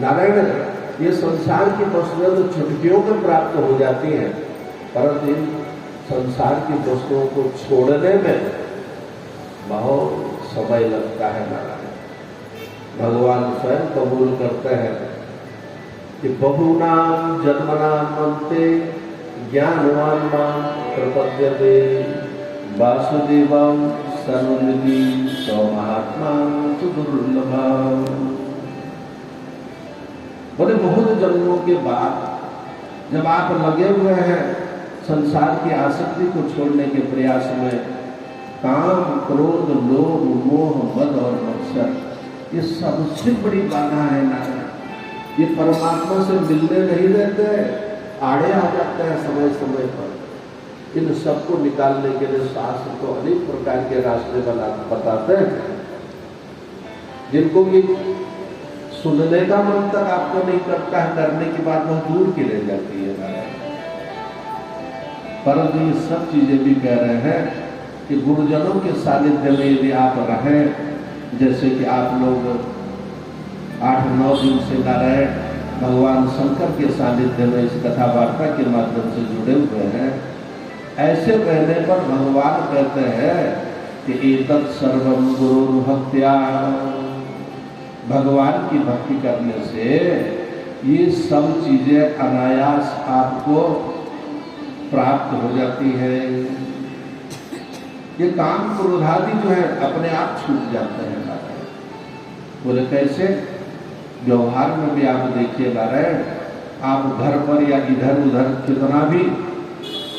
नारायण, ये संसार की वस्तुएं तो चुटकियों में प्राप्त हो जाती हैं, परंतु इन संसार की वस्तुओं को छोड़ने में बहुत समय लगता है। नारायण, भगवान स्वयं कबूल करते हैं कि बहुनाम जन्मनाम अन्ते ज्ञानवान मां प्रपद्यते वासुदेवं सर्वविधि स्वमहात्मा सुदुर्लभम। बोले बहुत जन्मों के बाद जब आप लगे हुए हैं संसार की आसक्ति को छोड़ने के प्रयास में, काम क्रोध लोभ मोह मद और मत्सर ये सबसे बड़ी बाधा है नारायण। ये परमात्मा से मिलने नहीं देते, आड़े आ जाते हैं समय समय पर। इन सबको निकालने के लिए शास्त्र तो अनेक प्रकार के रास्ते बताते हैं, जिनको कि सुनने का मन तक आपको नहीं करता है, करने की बात बहुत दूर की रह जाती है। परंतु ये सब चीजें भी कह रहे हैं कि गुरुजनों के सानिध्य में यदि आप रहें, जैसे कि आप लोग 8-9 दिन से नारायण भगवान शंकर के सानिध्य में इस कथा वार्ता के माध्यम से जुड़े हुए हैं, ऐसे रहने पर भगवान कहते हैं कि एतत् सर्वं गुरु भक्त्या, भगवान की भक्ति करने से ये सब चीजें अनायास आपको प्राप्त हो जाती है। ये काम क्रोध आदि जो है अपने आप छूट जाते हैं नारायण। बोले कैसे? व्यवहार में भी आप देखिए नारायण, आप घर पर या इधर उधर कितना भी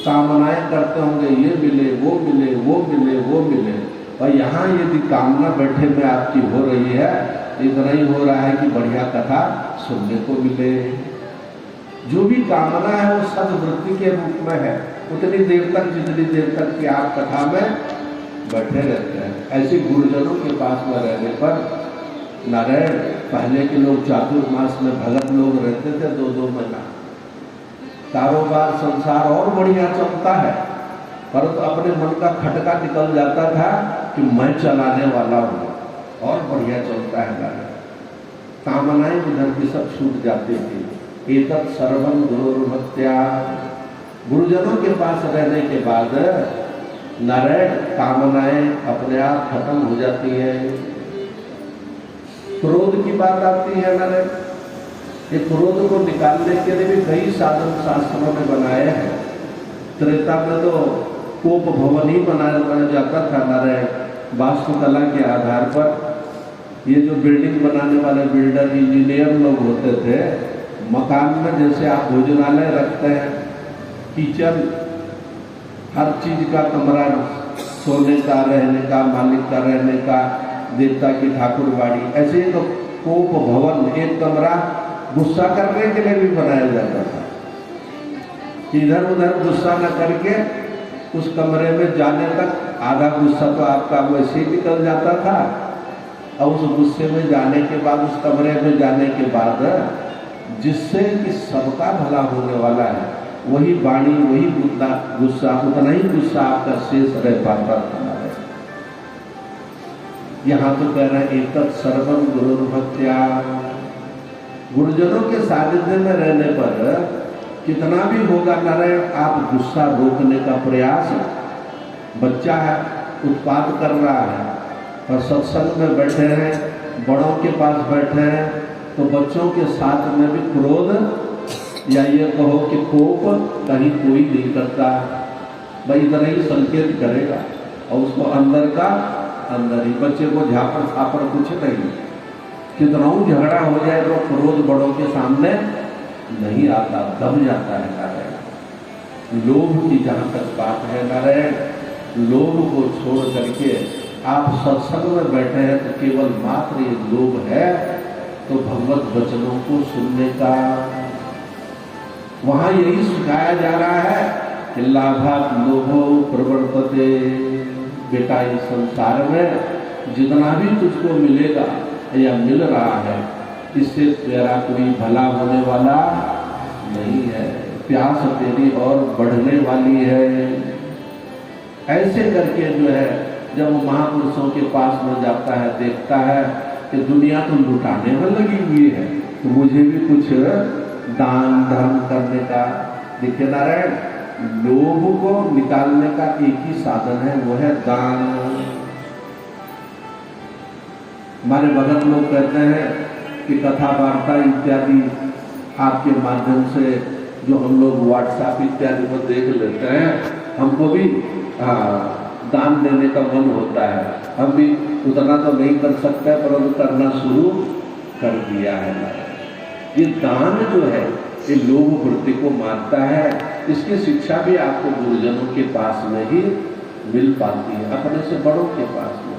कामनाएं करते होंगे, ये मिले वो मिले वो मिले वो मिले, और यहाँ यदि कामना बैठे में आपकी हो रही है, इतना ही हो रहा है कि बढ़िया कथा सुनने को मिले। जो भी कामना है वो सद्वृत्ति के रूप में है, उतनी देर तक जितनी देर तक कि आप कथा में बैठे रहते हैं। ऐसे गुरुजनों के पास में रहने पर नारायण, पहले के लोग चातुर्मास में भगत लोग रहते थे 2-2 महीना, कारोबार संसार और बढ़िया चलता है, परंतु अपने मन का खटका निकल जाता था कि मैं चलाने वाला हूँ, और बढ़िया चलता है नारायण। कामनाएं उधर की सब छूट जाती थी। एतत् सर्वं गुरुर्भक्त्या, गुरुजनों के पास रहने के बाद नारायण कामनाएं अपने आप खत्म हो जाती है। क्रोध की बात आती है नारायण, ये क्रोध को निकालने के लिए भी कई साधन शास्त्रों में बनाए हैं। त्रेता में तो कोप भवन ही बनाया जाता था नारायण, वास्तुकला के आधार पर। ये जो बिल्डिंग बनाने वाले बिल्डर इंजीनियर लोग होते थे, मकान में जैसे आप भोजनालय रखते हैं, किचन, हर चीज का कमरा, सोने का, रहने का, मालिक का रहने का, देवता की ठाकुरबाड़ी, ऐसे ही तो कोप भवन, एक कमरा गुस्सा करने के लिए भी बनाया जाता था। इधर उधर गुस्सा न करके उस कमरे में जाने तक आधा गुस्सा तो आपका वैसे ही निकल जाता था, और उस गुस्से में जाने के बाद, उस कमरे में जाने के बाद, जिससे कि सबका भला होने वाला है, वही वाणी, वही गुस्सा, उतना ही गुस्सा आपका शेष रह पाता था। यहाँ तो कह रहे हैं एतत् सर्वं गुरुर्भक्त्या, गुरुजनों के सानिध्य में रहने पर कितना भी होगा नारायण, आप गुस्सा रोकने का प्रयास, बच्चा है उत्पाद कर रहा है और सत्संग में बैठे हैं, बड़ों के पास बैठे हैं, तो बच्चों के साथ में भी क्रोध या ये कहो कि कोप कहीं कोई नहीं करता, भाई इतना ही संकेत करेगा, और उसको अंदर का अंदर ही, बच्चे को झापड़ छापड़ कुछ नहीं, कितना झगड़ा हो जाए तो क्रोध बड़ों के सामने नहीं आता, दब जाता है नारायण। लोभ की जहाँ तक बात है नारायण, लोभ को छोड़ करके आप सत्संग में बैठे हैं तो केवल मात्र ये लोभ है तो भगवत वचनों को सुनने का, वहां यही सिखाया जा रहा है कि लाभात लोभो प्रवर्तते। बेटा इस संसार में जितना भी तुझको मिलेगा या मिल रहा है, इससे तेरा कोई भला होने वाला नहीं है, प्यास तेरी और बढ़ने वाली है। ऐसे करके जो है जब महापुरुषों के पास में जाता है, देखता है कि दुनिया तो लुटाने में लगी हुई है, तो मुझे भी कुछ दान धर्म करने का। देखिए नारायण, लोभ को निकालने का एक ही साधन है, वो है दान। हमारे भगत लोग कहते हैं कि कथा वार्ता इत्यादि आपके माध्यम से जो हम लोग व्हाट्सएप इत्यादि पर देख लेते हैं, हमको भी दान देने का मन होता है। हम भी उतना तो नहीं कर सकते, परंतु करना शुरू कर दिया है। ये दान जो है ये लोभ वृत्ति को मारता है। इसकी शिक्षा भी आपको गुरुजनों के पास में ही मिल पाती है, अपने से बड़ों के पास में।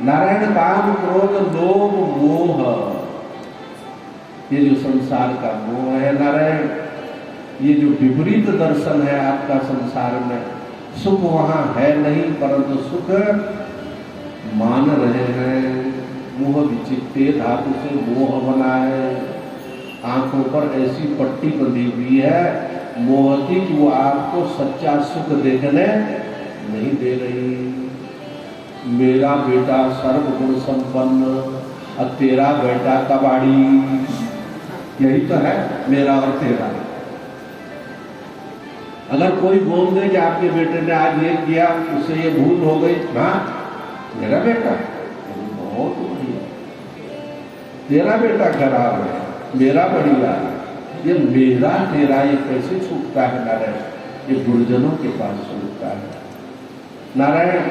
नारायण, काम क्रोध लोभ मोह, ये जो संसार का मोह है नारायण, ये जो विपरीत दर्शन है आपका संसार में, सुख वहां है नहीं परंतु सुख मान रहे हैं। मोह विचित्ते धातु से मोह बना है। आंखों पर ऐसी पट्टी बंधी हुई है मोह की कि वो आपको सच्चा सुख देखने नहीं दे रही। मेरा बेटा सर्वगुण संपन्न और तेरा बेटा कबाड़ी, यही तो है मेरा और तेरा। अगर कोई बोल दे कि आपके बेटे ने आज ये किया, उससे ये भूल हो गई, हाँ मेरा बेटा बहुत बढ़िया, तेरा बेटा खराब है, मेरा बढ़िया। ये मेरा तेरा ये कैसे छूटता है नारायण? ये गुरुजनों के पास छूटता है। नारायण,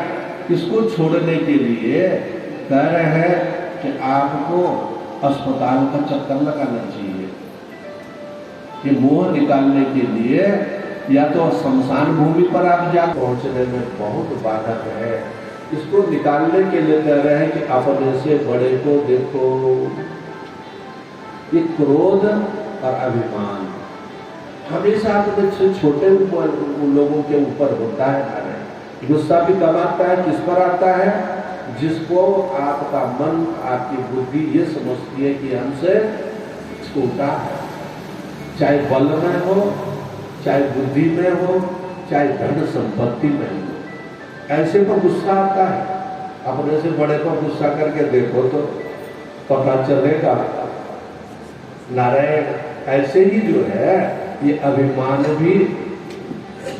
इसको छोड़ने के लिए कह रहे हैं कि आपको अस्पताल का चक्कर लगाना चाहिए। ये मोह निकालने के लिए या तो शमशान भूमि पर आप जा पहुंचने में बहुत बाधक है। इसको निकालने के लिए कह रहे हैं कि अपने से बड़े को देखो। ये क्रोध और अभिमान हमेशा अपने से छोटे लोगों के ऊपर होता है। गुस्सा भी कब आता है, किस पर आता है? जिसको आपका मन, आपकी बुद्धि ये समझती है कि हमसे छोटा है, चाहे बल में हो, चाहे बुद्धि में हो, चाहे धन संपत्ति में हो, ऐसे पर गुस्सा आता है। अपने से बड़े पर गुस्सा करके देखो तो पता चलेगा। नारायण, ऐसे ही जो है ये अभिमान भी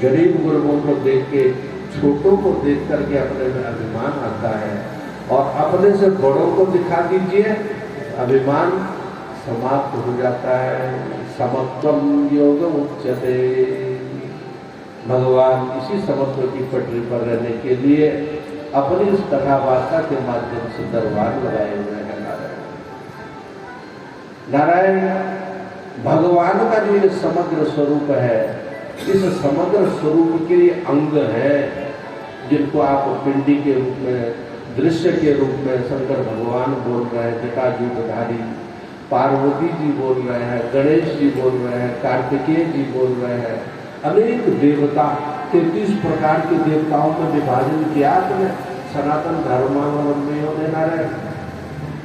गरीब गुरुओं को देख के, छोटों को देख करके अपने में अभिमान आता है। और अपने से बड़ों को दिखा दीजिए, अभिमान समाप्त हो जाता है। समत्वम योग उच्यते। भगवान इसी समत्व की पटरी पर रहने के लिए अपनी इस कथा वार्ता के माध्यम से दरबार लगाए हुए हैं। नारायण, भगवान का जो ये समग्र स्वरूप है, इस समग्र स्वरूप के लिए अंग है जिनको आप पिंडी के रूप में, दृश्य के रूप में शंकर भगवान बोल रहे हैं, जटाजूटधारी, पार्वती जी बोल रहे हैं, गणेश जी बोल रहे हैं, कार्तिकेय जी बोल रहे हैं। अनेक देवता, 33 प्रकार के देवताओं में विभाजन किया आपने सनातन धर्मावलंबियों ने। नारायण,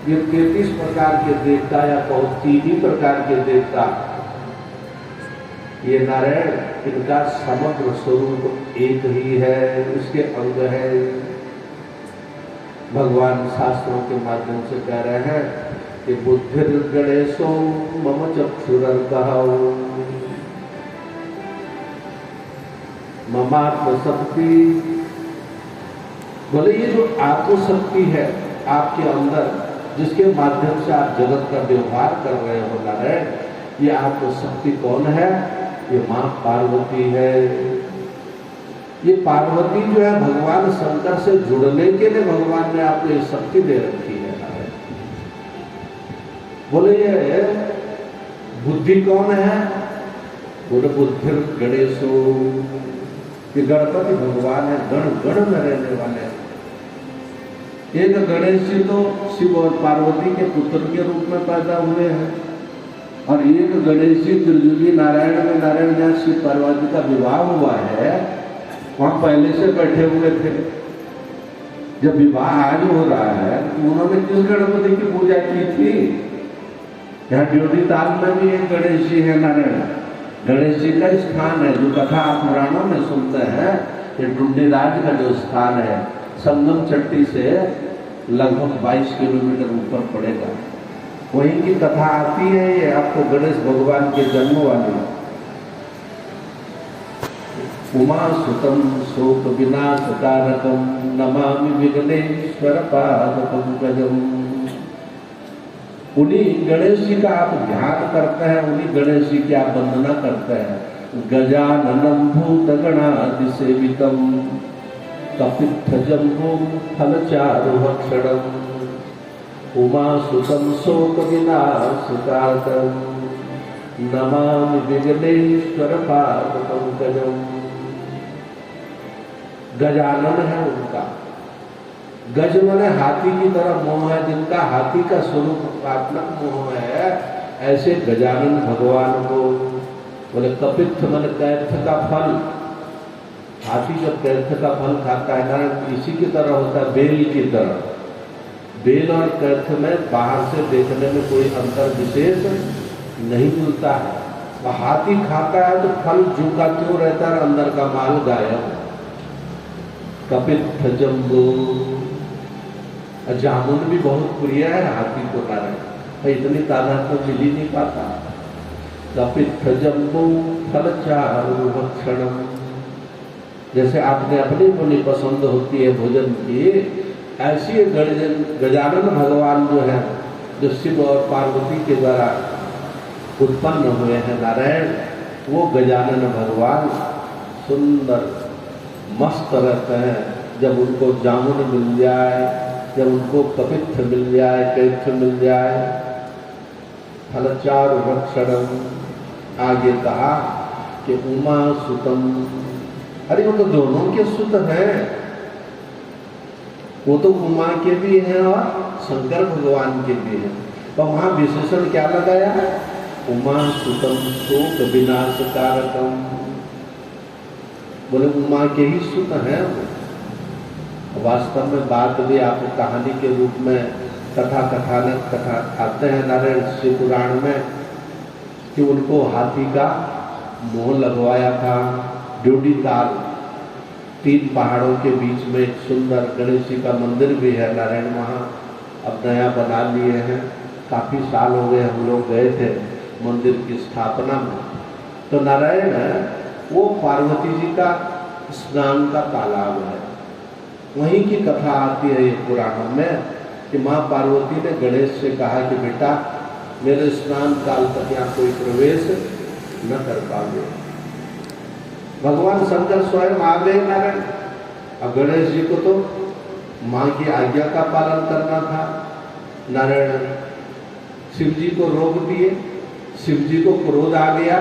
ये 33 प्रकार के देवता या 3 प्रकार के देवता, ये नारायण, इनका समग्र स्वरूप एक ही है, इसके अंग है। भगवान शास्त्रों के माध्यम से कह रहे हैं कि बुद्धिर गणेशो मम चक्षुरर्कहौ ममात्म शक्ति। बोले ये जो आत्मशक्ति है आपके अंदर, जिसके माध्यम से आप जगत का व्यवहार कर रहे हो नारायण, ये आत्मशक्ति कौन है? ये मां पार्वती है। ये पार्वती जो है भगवान शंकर से जुड़ने के लिए भगवान ने आपको ये शक्ति दे रखी है। बोले ये बुद्धि कौन है? बोले बुद्धि गणेशो। ये गणपति भगवान है, गण गण में रहने वाले। एक गणेश जी तो शिव और पार्वती के पुत्र के रूप में पैदा हुए हैं, और एक गणेश जी त्रिजुगी नारायण में, नारायण जहाँ शिव पार्वती का विवाह हुआ है वहां पहले से बैठे हुए थे। जब विवाह आज हो रहा है तो उन्होंने किस गणपति की पूजा की थी? यहाँ ड्योढ़ी ताल में भी एक गणेश जी है नारायण। गणेश जी का स्थान है जो कथा आप पुराणों में सुनते हैं, ये डुंडीराज का जो स्थान है, संगम चट्टी से लगभग 22 किलोमीटर ऊपर पड़ेगा। वहीं की कथा आती है ये आपको गणेश भगवान के जन्म वाली। उमा सुतम शोक विनाश कारकम नमामि विघ्नेश्वर पाद पंकजम। उन्हीं गणेश जी का आप ध्यान करते हैं, उन्हीं गणेश जी की आप वंदना करते हैं। गजाननं भूतगणादि सेवितम कपित्थ जम्बो फलचारुभक्षणम् उमा सुतम शोक विनाशकारकम नमामि विघ्नेश्वर पाद पंकजम। गजानन है उनका, गज माने हाथी की तरह मोह है, जिनका हाथी का स्वरूप आत्मक मोह है, ऐसे गजानन भगवान को बोले। कपित्थ मन कैर्थ का फल, हाथी जब कैर्थ का फल खाता है ना, इसी की तरह होता है, बेल की तरह। बेल और कैर्थ में बाहर से देखने में कोई अंतर विशेष नहीं मिलता है। वह हाथी खाता है तो फल जो का त्यों रहता है, अंदर का माल गायब। कपित्थ जम्बो, जामुन भी बहुत प्रिय है हाथी को नारायण, इतनी तादाद तो मिल ही नहीं पाता। कपित्थ जम्बो फलचारु भक्षणम, जैसे आपने अपनी अपनी पसंद होती है भोजन की, ऐसी गजानन भगवान जो है, जो शिव और पार्वती के द्वारा उत्पन्न हुए हैं नारायण, वो गजानन भगवान सुंदर मस्त रहते हैं। जब उनको जामुन मिल जाए, जब उनको कपित्थ मिल जाए, कैर्थ मिल जाए, फलचारु भक्षणम। आगे कहा कि उमा सुतम, अरे वो तो दोनों के सुत हैं, वो तो उमा के भी हैं और शंकर भगवान के भी हैं। तो वहां विशेषण क्या लगाया है? उमा सुतम शोक विनाश कारकम, बोले उमा के ही सुत हैं। वास्तव में बात भी आप कहानी के रूप में कथानक कथा आते हैं नारायण शिव पुराण में, कि उनको हाथी का मोह लगवाया था। ड्यूटी ताल, 3 पहाड़ों के बीच में एक सुंदर गणेश जी का मंदिर भी है नारायण, वहाँ अब नया बना लिए हैं। काफ़ी साल हो गए हम लोग गए थे मंदिर की स्थापना में। तो नारायण वो पार्वती जी का स्नान का तालाब है, वहीं की कथा आती है ये पुराणों में, कि माँ पार्वती ने गणेश से कहा कि बेटा मेरे स्नान काल तक यहाँ कोई प्रवेश न कर पाओगे। भगवान शंकर स्वयं आ गए नारायण। अब गणेश जी को तो माँ की आज्ञा का पालन करना था। नारायण शिव जी को रोक दिए, शिव जी को क्रोध आ गया,